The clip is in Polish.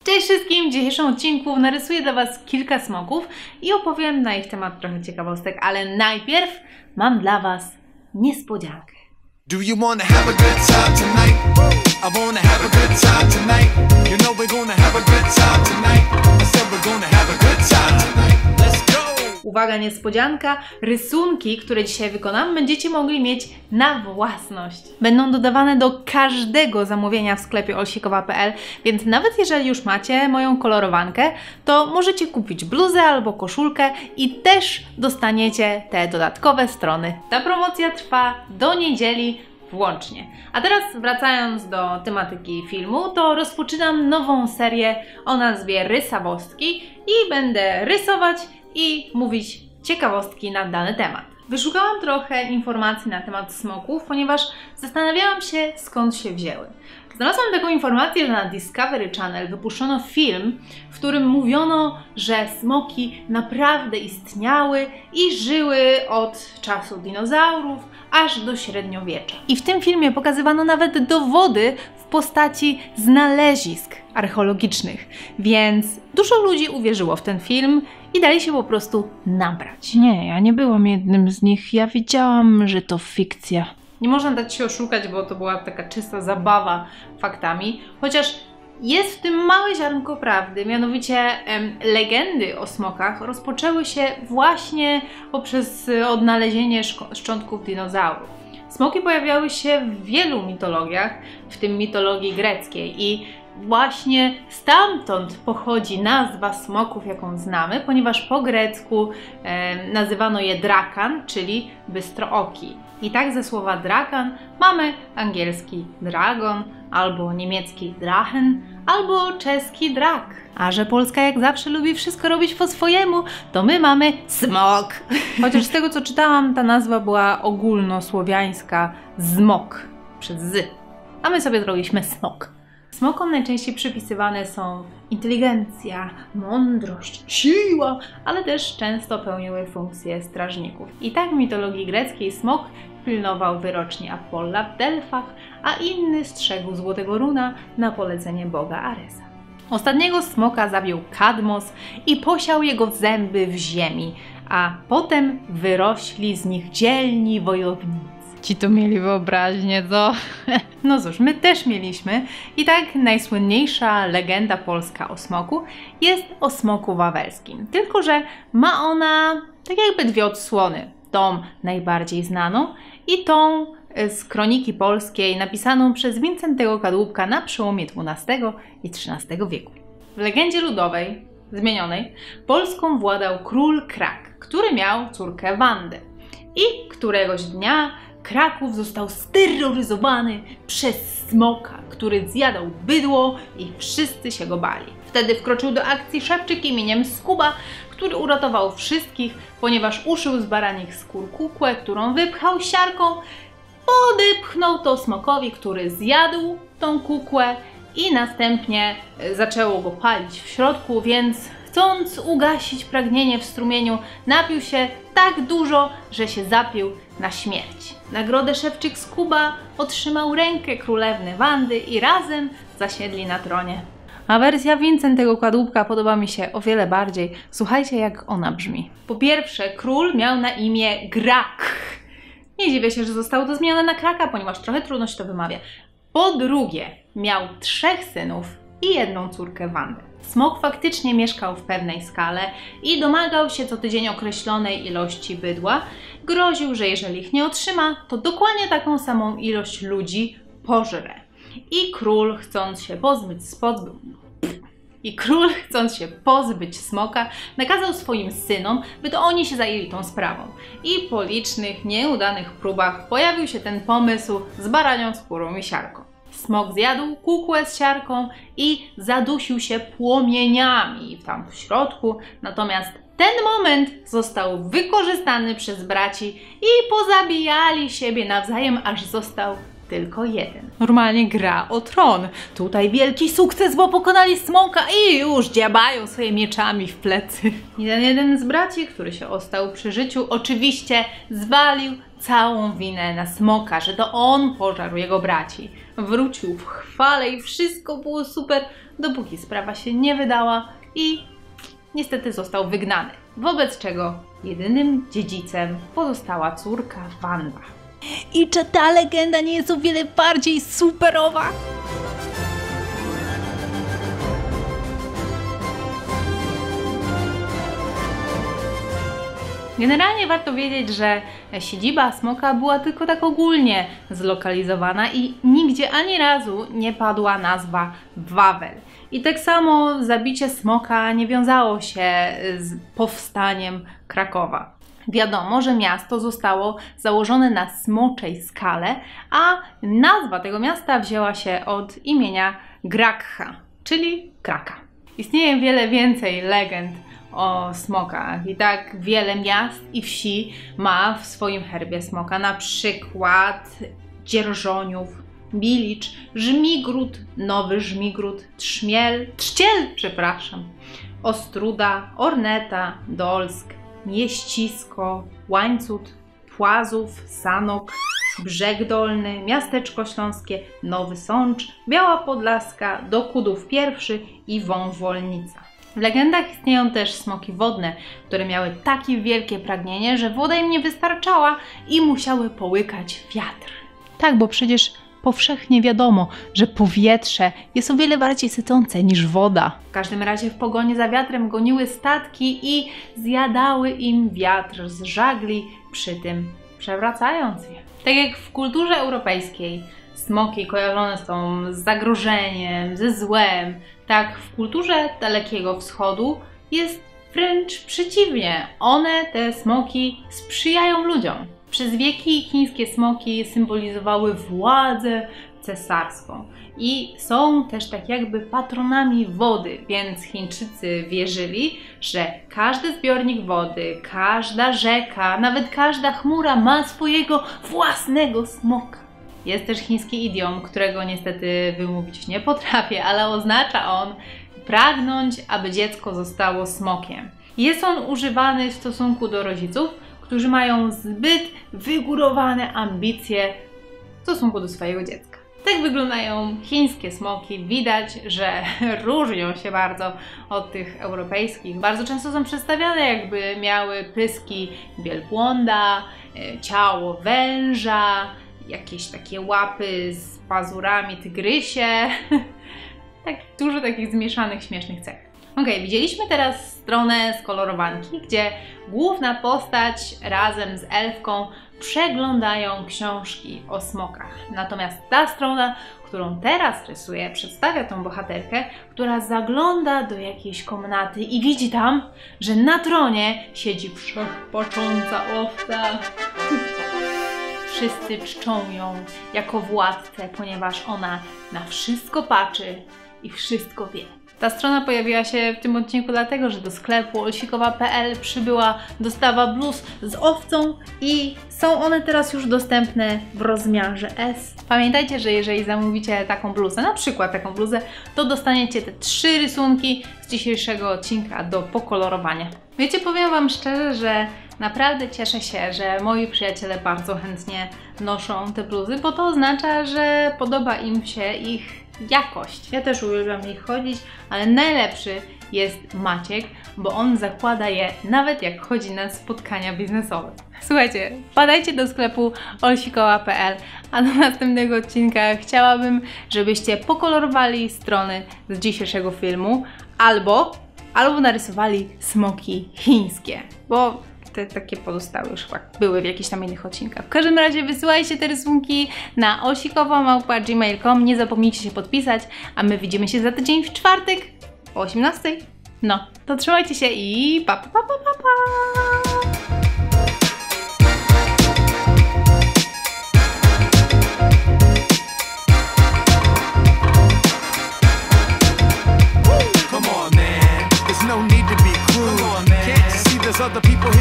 Cześć wszystkim! W dzisiejszym odcinku narysuję dla Was kilka smoków i opowiem na ich temat trochę ciekawostek, ale najpierw mam dla Was niespodziankę. Do you wanna have a good time tonight? I wanna have a good time tonight. You know we're gonna have a good time tonight. I said we're gonna have a good time tonight. Let's go! Uwaga, niespodzianka! Rysunki, które dzisiaj wykonam, będziecie mogli mieć na własność. Będą dodawane do każdego zamówienia w sklepie olsikowa.pl, więc nawet jeżeli już macie moją kolorowankę, to możecie kupić bluzę albo koszulkę i też dostaniecie te dodatkowe strony. Ta promocja trwa do niedzieli włącznie. A teraz wracając do tematyki filmu, to rozpoczynam nową serię o nazwie Rysawostki i będę rysować i mówić ciekawostki na dany temat. Wyszukałam trochę informacji na temat smoków, ponieważ zastanawiałam się, skąd się wzięły. Znalazłam taką informację, że na Discovery Channel wypuszczono film, w którym mówiono, że smoki naprawdę istniały i żyły od czasu dinozaurów aż do średniowiecza. I w tym filmie pokazywano nawet dowody w postaci znalezisk archeologicznych, więc dużo ludzi uwierzyło w ten film i dali się po prostu nabrać. Nie, ja nie byłam jednym z nich. Ja wiedziałam, że to fikcja. Nie można dać się oszukać, bo to była taka czysta zabawa faktami, chociaż jest w tym małe ziarnko prawdy, mianowicie legendy o smokach rozpoczęły się właśnie poprzez odnalezienie szczątków dinozaurów. Smoki pojawiały się w wielu mitologiach, w tym mitologii greckiej i właśnie stamtąd pochodzi nazwa smoków, jaką znamy, ponieważ po grecku nazywano je drakan, czyli bystrooki. I tak ze słowa drakan mamy angielski dragon, albo niemiecki drachen, albo czeski drak. A że Polska jak zawsze lubi wszystko robić po swojemu, to my mamy smok. Chociaż z tego co czytałam, ta nazwa była ogólnosłowiańska zmok, przez z. A my sobie zrobiliśmy smok. Smokom najczęściej przypisywane są inteligencja, mądrość, siła, ale też często pełniły funkcje strażników. I tak w mitologii greckiej smok pilnował wyroczni Apolla w Delfach, a inny strzegł złotego runa na polecenie boga Aresa. Ostatniego smoka zabił Kadmos i posiał jego zęby w ziemi, a potem wyrośli z nich dzielni wojownicy. Ci to mieli wyobraźnię, co? No cóż, my też mieliśmy. I tak najsłynniejsza legenda polska o smoku jest o smoku wawelskim. Tylko że ma ona tak jakby dwie odsłony. Tą najbardziej znaną i tą z kroniki polskiej napisaną przez Wincentego Kadłubka na przełomie XII i XIII wieku. W legendzie ludowej, zmienionej, Polską władał król Krak, który miał córkę Wandę. I któregoś dnia Kraków został steroryzowany przez smoka, który zjadał bydło i wszyscy się go bali. Wtedy wkroczył do akcji szewczyk imieniem Skuba, który uratował wszystkich, ponieważ uszył z baranich skór kukłę, którą wypchał siarką, podepchnął to smokowi, który zjadł tą kukłę i następnie zaczęło go palić w środku, więc chcąc ugasić pragnienie w strumieniu, napił się tak dużo, że się zapił na śmierć. Nagrodę szewczyk Skuba otrzymał rękę królewny Wandy i razem zasiedli na tronie. A wersja Wincentego Kadłubka podoba mi się o wiele bardziej. Słuchajcie, jak ona brzmi. Po pierwsze, król miał na imię Grak. Nie dziwię się, że zostało to zmienione na Kraka, ponieważ trochę trudno się to wymawia. Po drugie, miał 3 synów i 1 córkę Wandę. Smok faktycznie mieszkał w pewnej skale i domagał się co tydzień określonej ilości bydła. Groził, że jeżeli ich nie otrzyma, to dokładnie taką samą ilość ludzi pożre. I król, chcąc się pozbyć smoka, nakazał swoim synom, by to oni się zajęli tą sprawą. I po licznych, nieudanych próbach pojawił się ten pomysł z baranią skórą i siarką. Smok zjadł kukłę z siarką i zadusił się płomieniami tam w środku, natomiast ten moment został wykorzystany przez braci i pozabijali siebie nawzajem, aż został tylko jeden. Normalnie gra o tron. Tutaj wielki sukces, bo pokonali smoka i już dziabają swoje mieczami w plecy. Jeden z braci, który się ostał przy życiu, oczywiście zwalił całą winę na smoka, że to on pożarł jego braci. wrócił w chwale i wszystko było super, dopóki sprawa się nie wydała i niestety został wygnany. Wobec czego jedynym dziedzicem pozostała córka Wanda. I czy ta legenda nie jest o wiele bardziej superowa? Generalnie warto wiedzieć, że siedziba smoka była tylko tak ogólnie zlokalizowana i nigdzie ani razu nie padła nazwa Wawel. I tak samo zabicie smoka nie wiązało się z powstaniem Krakowa. Wiadomo, że miasto zostało założone na smoczej skale, a nazwa tego miasta wzięła się od imienia Grakcha, czyli Kraka. Istnieje wiele więcej legend o smokach i tak wiele miast i wsi ma w swoim herbie smoka, na przykład Dzierżoniów, Bilicz, Żmigród, Nowy Żmigród, Trzciel, Ostruda, Orneta, Dolsk, Mieścisko, Łańcut, Płazów, Sanok, Brzeg Dolny, Miasteczko Śląskie, Nowy Sącz, Biała Podlaska, Dokudów I i Wąwolnica. W legendach istnieją też smoki wodne, które miały takie wielkie pragnienie, że woda im nie wystarczała i musiały połykać wiatr. Tak, bo przecież powszechnie wiadomo, że powietrze jest o wiele bardziej sycące niż woda. W każdym razie w pogoni za wiatrem goniły statki i zjadały im wiatr z żagli, przy tym przewracając je. Tak jak w kulturze europejskiej smoki kojarzone są z zagrożeniem, ze złem, tak w kulturze Dalekiego Wschodu jest wręcz przeciwnie. One, te smoki, sprzyjają ludziom. Przez wieki chińskie smoki symbolizowały władzę cesarską i są też tak jakby patronami wody, więc Chińczycy wierzyli, że każdy zbiornik wody, każda rzeka, nawet każda chmura ma swojego własnego smoka. Jest też chiński idiom, którego niestety wymówić nie potrafię, ale oznacza on pragnąć, aby dziecko zostało smokiem. Jest on używany w stosunku do rodziców, którzy mają zbyt wygórowane ambicje w stosunku do swojego dziecka. Tak wyglądają chińskie smoki. Widać, że różnią się bardzo od tych europejskich. Bardzo często są przedstawiane, jakby miały pyski wielbłąda, ciało węża, jakieś takie łapy z pazurami tygrysie. Tak dużo takich zmieszanych, śmiesznych cech. Ok, widzieliśmy teraz stronę skolorowanki, gdzie główna postać razem z elfką przeglądają książki o smokach. Natomiast ta strona, którą teraz rysuję, przedstawia tą bohaterkę, która zagląda do jakiejś komnaty i widzi tam, że na tronie siedzi wszechpatrząca owca. Wszyscy czczą ją jako władcę, ponieważ ona na wszystko patrzy i wszystko wie. Ta strona pojawiła się w tym odcinku dlatego, że do sklepu olsikowa.pl przybyła dostawa bluz z owcą i są one teraz już dostępne w rozmiarze S. Pamiętajcie, że jeżeli zamówicie taką bluzę, na przykład taką bluzę, to dostaniecie te 3 rysunki z dzisiejszego odcinka do pokolorowania. Wiecie, powiem Wam szczerze, że naprawdę cieszę się, że moi przyjaciele bardzo chętnie noszą te bluzy, bo to oznacza, że podoba im się ich jakość. Ja też uwielbiam ich chodzić, ale najlepszy jest Maciek, bo on zakłada je nawet jak chodzi na spotkania biznesowe. Słuchajcie, wpadajcie do sklepu olsikoła.pl, a do następnego odcinka chciałabym, żebyście pokolorowali strony z dzisiejszego filmu albo narysowali smoki chińskie, bo te takie pozostałe już były w jakichś tam innych odcinkach. W każdym razie wysyłajcie te rysunki na olsikowa@gmail.com. Nie zapomnijcie się podpisać, a my widzimy się za tydzień w czwartek o 18:00. No, to trzymajcie się i pa pa pa pa pa pa! No need to be cruel. Can't you see there's other people